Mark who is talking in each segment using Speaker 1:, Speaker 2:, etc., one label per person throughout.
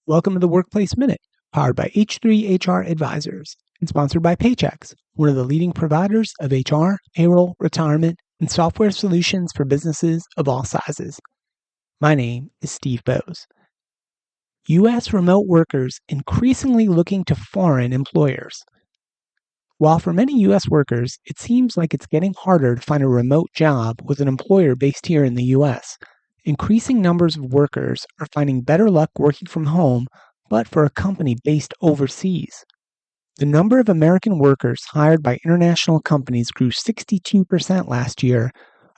Speaker 1: Welcome to the Workplace Minute, powered by H3 HR Advisors and sponsored by Paychex, one of the leading providers of HR, payroll, retirement, and software solutions for businesses of all sizes. My name is Steve Boese. U.S. remote workers increasingly looking to foreign employers. While for many U.S. workers, it seems like it's getting harder to find a remote job with an employer based here in the U.S., increasing numbers of workers are finding better luck working from home, but for a company based overseas. The number of American workers hired by international companies grew 62% last year,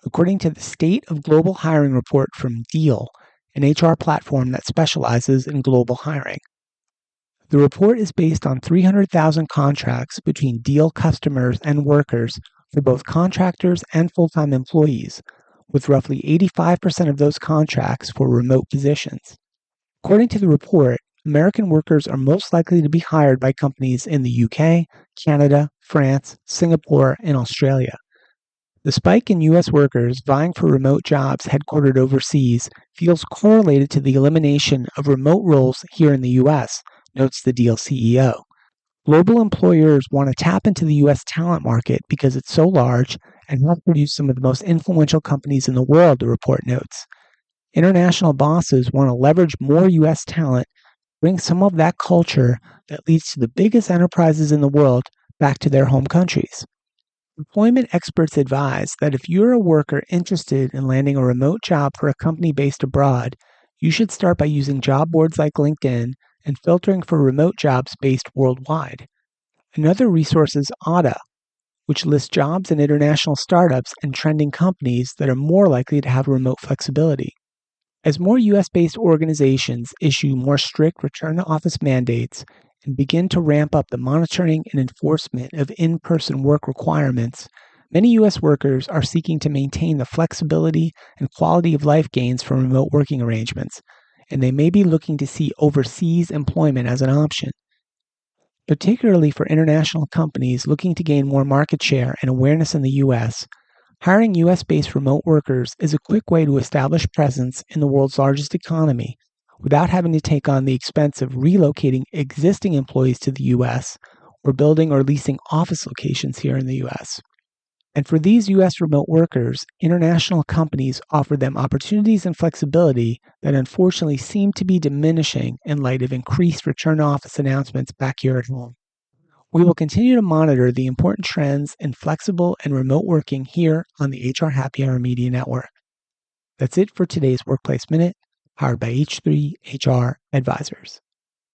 Speaker 1: according to the State of Global Hiring report from Deel, an HR platform that specializes in global hiring. The report is based on 300,000 contracts between Deel customers and workers for both contractors and full-time employees, with roughly 85% of those contracts for remote positions. According to the report, American workers are most likely to be hired by companies in the UK, Canada, France, Singapore, and Australia. The spike in U.S. workers vying for remote jobs headquartered overseas feels correlated to the elimination of remote roles here in the U.S., notes the Deel CEO. Global employers want to tap into the U.S. talent market because it's so large and has produced some of the most influential companies in the world, the report notes. International bosses want to leverage more U.S. talent, bring some of that culture that leads to the biggest enterprises in the world back to their home countries. Employment experts advise that if you're a worker interested in landing a remote job for a company based abroad, you should start by using job boards like LinkedIn and filtering for remote jobs based worldwide. Another resource is Ada, which lists jobs in international startups and trending companies that are more likely to have remote flexibility. As more U.S.-based organizations issue more strict return-to-office mandates and begin to ramp up the monitoring and enforcement of in-person work requirements, many U.S. workers are seeking to maintain the flexibility and quality of life gains from remote working arrangements, and they may be looking to see overseas employment as an option. Particularly for international companies looking to gain more market share and awareness in the U.S., hiring U.S.-based remote workers is a quick way to establish presence in the world's largest economy without having to take on the expense of relocating existing employees to the U.S. or building or leasing office locations here in the U.S. And for these U.S. remote workers, international companies offer them opportunities and flexibility that unfortunately seem to be diminishing in light of increased return-to-office announcements back here at home. We will continue to monitor the important trends in flexible and remote working here on the HR Happy Hour Media Network. That's it for today's Workplace Minute, powered by H3 HR Advisors.